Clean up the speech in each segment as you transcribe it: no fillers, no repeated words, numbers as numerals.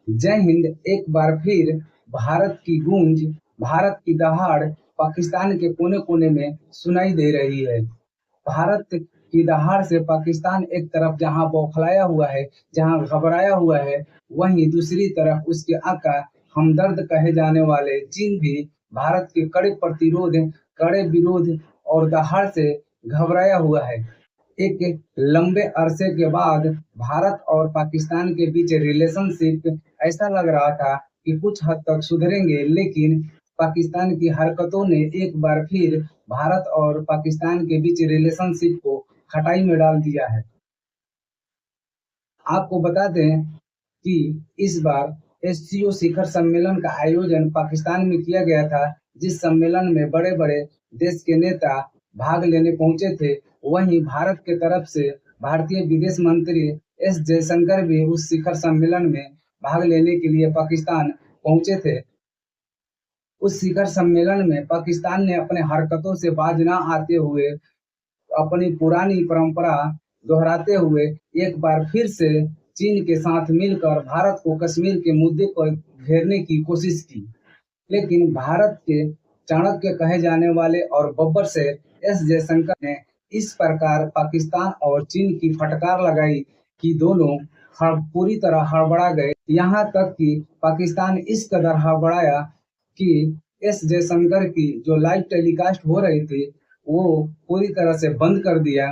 जय हिंद। एक बार फिर भारत की गूंज, भारत की दहाड़ पाकिस्तान के कोने कोने में सुनाई दे रही है। भारत की दहाड़ से पाकिस्तान एक तरफ जहां बौखलाया हुआ है, जहां घबराया हुआ है, वहीं दूसरी तरफ उसके आका हमदर्द कहे जाने वाले चीन भी भारत के कड़े विरोध और दहाड़ से घबराया हुआ है। एक लंबे अरसे के बाद भारत और पाकिस्तान के बीच रिलेशनशिप ऐसा लग रहा था कि कुछ हद तक सुधरेंगे, लेकिन पाकिस्तान की हरकतों ने एक बार फिर भारत और पाकिस्तान के बीच रिलेशनशिप को खटाई में डाल दिया है। आपको बता दें कि इस बार एससीओ शिखर सम्मेलन का आयोजन पाकिस्तान में किया गया था, जिस सम्मेलन में बड़े बड़े देश के नेता भाग लेने पहुंचे थे। वहीं भारत के तरफ से भारतीय विदेश मंत्री एस जयशंकर भी उस शिखर सम्मेलन में भाग लेने के लिए पाकिस्तान पहुंचे थे। उस शिखर सम्मेलन में पाकिस्तान ने अपने हरकतों से बाज न आते हुए, अपनी पुरानी परंपरा दोहराते हुए एक बार फिर से चीन के साथ मिलकर भारत को कश्मीर के मुद्दे पर घेरने की कोशिश की। लेकिन भारत के चाणक्य कहे जाने वाले और बब्बर शेर एस जयशंकर ने इस प्रकार पाकिस्तान और चीन की फटकार लगाई कि दोनों पूरी तरह हड़बड़ा गए। यहाँ तक कि पाकिस्तान इस कदर हड़बड़ाया कि एस जयशंकर की जो लाइव टेलीकास्ट हो रही थी वो पूरी तरह से बंद कर दिया,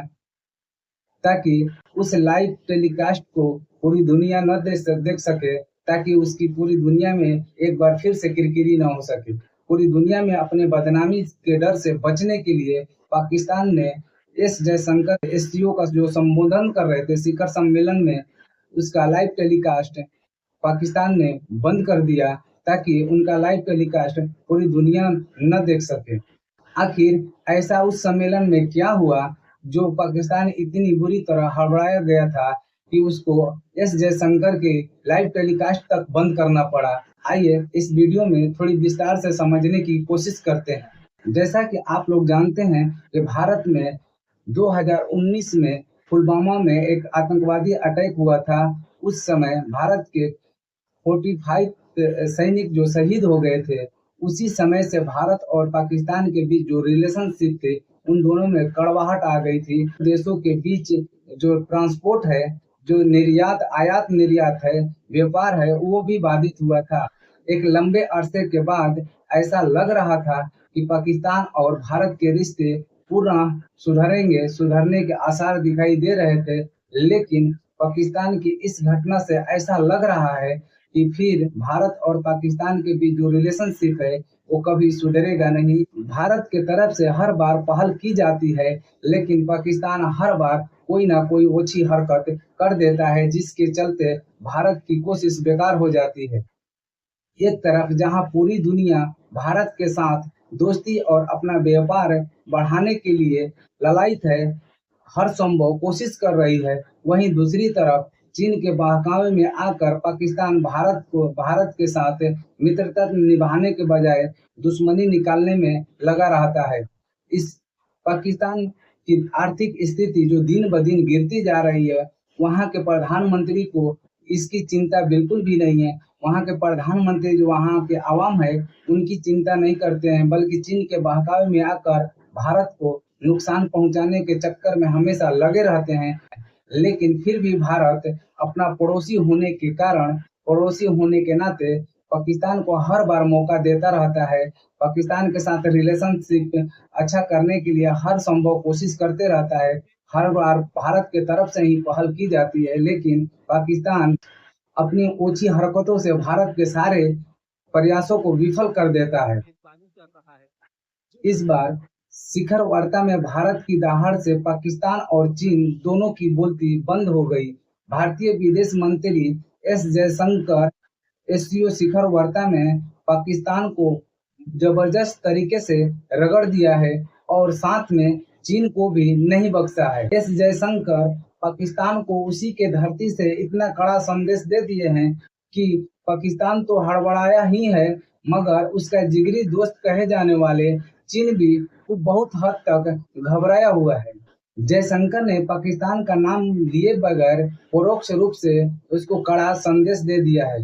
ताकि उस लाइव टेलीकास्ट को पूरी दुनिया न देख सके, ताकि उसकी पूरी दुनिया में एक बार फिर से किरकिरी न हो सके। पूरी दुनिया में अपने बदनामी के डर से बचने के लिए पाकिस्तान ने एस जयशंकर एससीओ का जो संबोधन कर रहे थे शिखर सम्मेलन में, उसका लाइव टेलीकास्ट पाकिस्तान ने बंद कर दिया, ताकि उनका लाइव टेलीकास्ट पूरी दुनिया न देख सके। आखिर ऐसा उस सम्मेलन में क्या हुआ जो पाकिस्तान इतनी बुरी तरह हड़बड़ाया गया था कि उसको एस जयशंकर के लाइव टेलीकास्ट तक बंद करना पड़ा। आइए इस वीडियो में थोड़ी विस्तार से समझने की कोशिश करते हैं। जैसा कि आप लोग जानते हैं कि भारत में 2019 में पुलवामा में एक आतंकवादी अटैक हुआ था। उस समय भारत के 45 सैनिक जो शहीद हो गए थे। उसी समय से भारत और पाकिस्तान के बीच जो रिलेशनशिप थे, उन दोनों में कड़वाहट आ गई थी। देशों के बीच जो ट्रांसपोर्ट है, जो निर्यात आयात निर्यात है, व्यापार है, वो भी बाधित हुआ था। एक लंबे अरसे के बाद ऐसा लग रहा था कि पाकिस्तान और भारत के रिश्ते पूर्ण सुधरने के आसार दिखाई दे रहे थे। लेकिन पाकिस्तान की इस घटना से ऐसा लग रहा है कि फिर भारत और पाकिस्तान के बीच जो रिलेशनशिप है वो कभी सुधरेगा नहीं। भारत के तरफ से हर बार पहल की जाती है, लेकिन पाकिस्तान हर बार कोई ना कोई ओछी हरकत कर देता है, जिसके चलते भारत की कोशिश बेकार हो जाती है। एक तरफ जहां पूरी दुनिया भारत के साथ दोस्ती और अपना व्यापार बढ़ाने के लिए ललायत है, हर संभव कोशिश कर रही है, वहीं दूसरी तरफ चीन के बहकावे में आकर पाकिस्तान भारत के साथ मित्रता निभाने के बजाय दुश्मनी निकालने में लगा रहता है। इस पाकिस्तान की आर्थिक स्थिति जो दिन ब दिन गिरती जा रही है, वहाँ के प्रधानमंत्री को इसकी चिंता बिल्कुल भी नहीं है। वहाँ के प्रधानमंत्री जो वहाँ के आवाम है, उनकी चिंता नहीं करते हैं, बल्कि चीन के बहकावे में आकर भारत को नुकसान पहुंचाने के चक्कर में हमेशा लगे रहते हैं। लेकिन फिर भी भारत अपना पड़ोसी होने के नाते पाकिस्तान को हर बार मौका देता रहता है। पाकिस्तान के साथ रिलेशनशिप अच्छा करने के लिए हर संभव कोशिश करते रहता है। हर बार भारत के तरफ से ही पहल की जाती है, लेकिन पाकिस्तान अपनी ओछी हरकतों से भारत के सारे प्रयासों को विफल कर देता है। इस बार शिखर वार्ता में भारत की दहाड़ से पाकिस्तान और चीन दोनों की बोलती बंद हो गई। भारतीय विदेश मंत्री एस जयशंकर एससीओ शिखर वार्ता में पाकिस्तान को जबरदस्त तरीके से रगड़ दिया है और साथ में चीन को भी नहीं बख्शा है। एस जयशंकर पाकिस्तान को उसी के धरती से इतना कड़ा संदेश दे दिए हैं कि पाकिस्तान तो हड़बड़ाया ही है, मगर उसका जिगरी दोस्त कहे जाने वाले चीन भी बहुत हद तक घबराया हुआ है। जयशंकर ने पाकिस्तान का नाम लिए बगैर परोक्ष रूप से उसको कड़ा संदेश दे दिया है।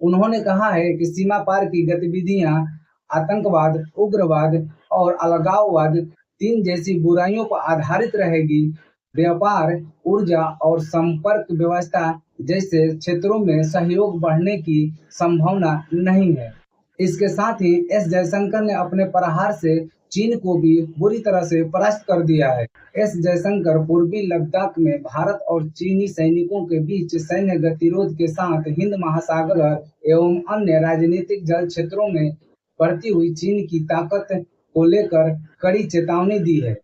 उन्होंने कहा है कि सीमा पार की गतिविधियां आतंकवाद, उग्रवाद और अलगाववाद तीन जैसी बुराइयों पर आधारित रहेगी। व्यापार, ऊर्जा और संपर्क व्यवस्था जैसे क्षेत्रों में सहयोग बढ़ने की संभावना नहीं है। इसके साथ ही एस जयशंकर ने अपने प्रहार से चीन को भी बुरी तरह से परास्त कर दिया है। एस जयशंकर पूर्वी लद्दाख में भारत और चीनी सैनिकों के बीच सैन्य गतिरोध के साथ हिंद महासागर एवं अन्य राजनीतिक जल क्षेत्रों में बढ़ती हुई चीन की ताकत को लेकर कड़ी चेतावनी दी है।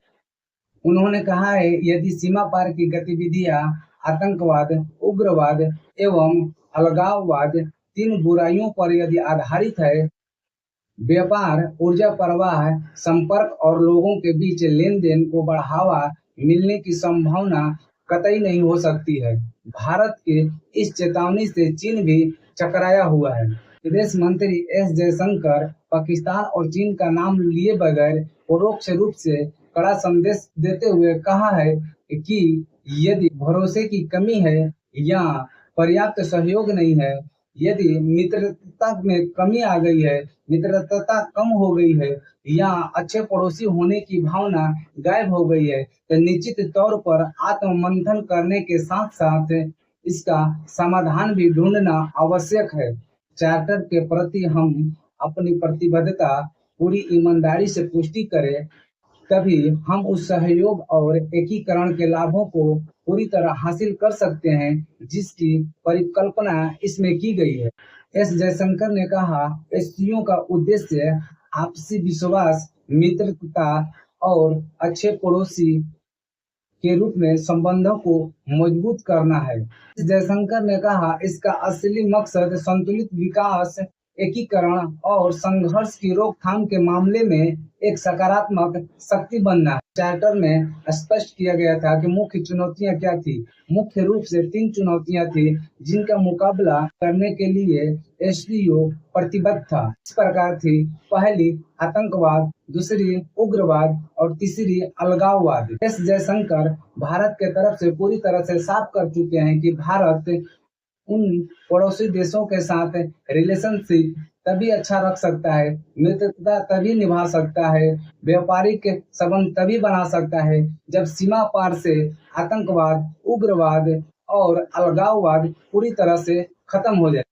उन्होंने कहा है, यदि सीमा पार की गतिविधियां आतंकवाद, उग्रवाद एवं अलगाववाद तीन बुराइयों पर यदि आधारित है, व्यापार, ऊर्जा प्रवाह, संपर्क और लोगों के बीच लेन-देन को बढ़ावा मिलने की संभावना कतई नहीं हो सकती है। भारत के इस चेतावनी से चीन भी चकराया हुआ है। विदेश मंत्री एस जयशंकर पाकिस्तान और चीन का नाम लिए बगैर परोक्ष रूप से कड़ा संदेश देते हुए कहा है कि यदि भरोसे की कमी है या पर्याप्त सहयोग नहीं है, यदि मित्रता में कमी आ गई है, मित्रता कम हो गई है या अच्छे पड़ोसी होने की भावना गायब हो गई है, तो निश्चित तौर पर आत्ममंथन करने के साथ साथ इसका समाधान भी ढूंढना आवश्यक है। चार्टर के प्रति हम अपनी प्रतिबद्धता पूरी ईमानदारी से पुष्टि करें, तभी हम उस सहयोग और एकीकरण के लाभों को पूरी तरह हासिल कर सकते हैं जिसकी परिकल्पना इसमें की गई है। एस जयशंकर ने कहा, एससीओ का उद्देश्य आपसी विश्वास, मित्रता और अच्छे पड़ोसी के रूप में संबंधों को मजबूत करना है। जयशंकर ने कहा, इसका असली मकसद संतुलित विकास, एकीकरण और संघर्ष की रोकथाम के मामले में एक सकारात्मक शक्ति बनना है। चार्टर में स्पष्ट किया गया था कि मुख्य चुनौतियां क्या थी। मुख्य रूप से 3 चुनौतियां थी जिनका मुकाबला करने के लिए एससीओ प्रतिबद्ध था। इस प्रकार थी, पहली आतंकवाद, दूसरी उग्रवाद और तीसरी अलगाववाद। एस जयशंकर भारत के तरफ से पूरी तरह से साफ कर चुके हैं कि भारत उन पड़ोसी देशों के साथ रिलेशनशिप तभी अच्छा रख सकता है, मित्रता तभी निभा सकता है, व्यापारिक संबंध तभी बना सकता है जब सीमा पार से आतंकवाद, उग्रवाद और अलगाववाद पूरी तरह से खत्म हो जाए।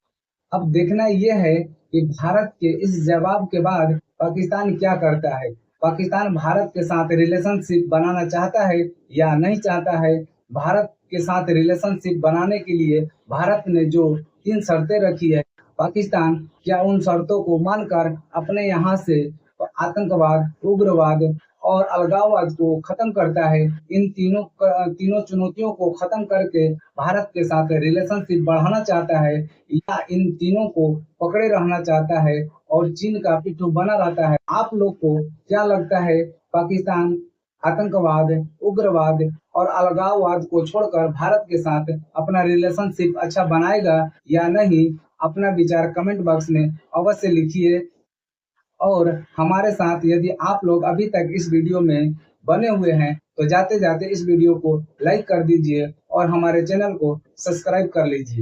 अब देखना यह है कि भारत के इस जवाब के बाद पाकिस्तान क्या करता है। पाकिस्तान भारत के साथ रिलेशनशिप बनाना चाहता है या नहीं चाहता है। भारत के साथ रिलेशनशिप बनाने के लिए भारत ने जो 3 शर्तें रखी है, पाकिस्तान क्या उन शर्तों को मानकर अपने यहाँ से आतंकवाद, उग्रवाद और अलगाववाद को खत्म करता है। इन तीनों चुनौतियों को खत्म करके भारत के साथ रिलेशनशिप बढ़ाना चाहता है या इन तीनों को पकड़े रहना चाहता है और चीन का पिट्ठू बना रहता है। आप लोग को क्या लगता है, पाकिस्तान आतंकवाद, उग्रवाद और अलगाववाद को छोड़कर भारत के साथ अपना रिलेशनशिप अच्छा बनाएगा या नहीं? अपना विचार कमेंट बॉक्स में अवश्य लिखिए। और हमारे साथ यदि आप लोग अभी तक इस वीडियो में बने हुए हैं तो जाते जाते इस वीडियो को लाइक कर दीजिए और हमारे चैनल को सब्सक्राइब कर लीजिए।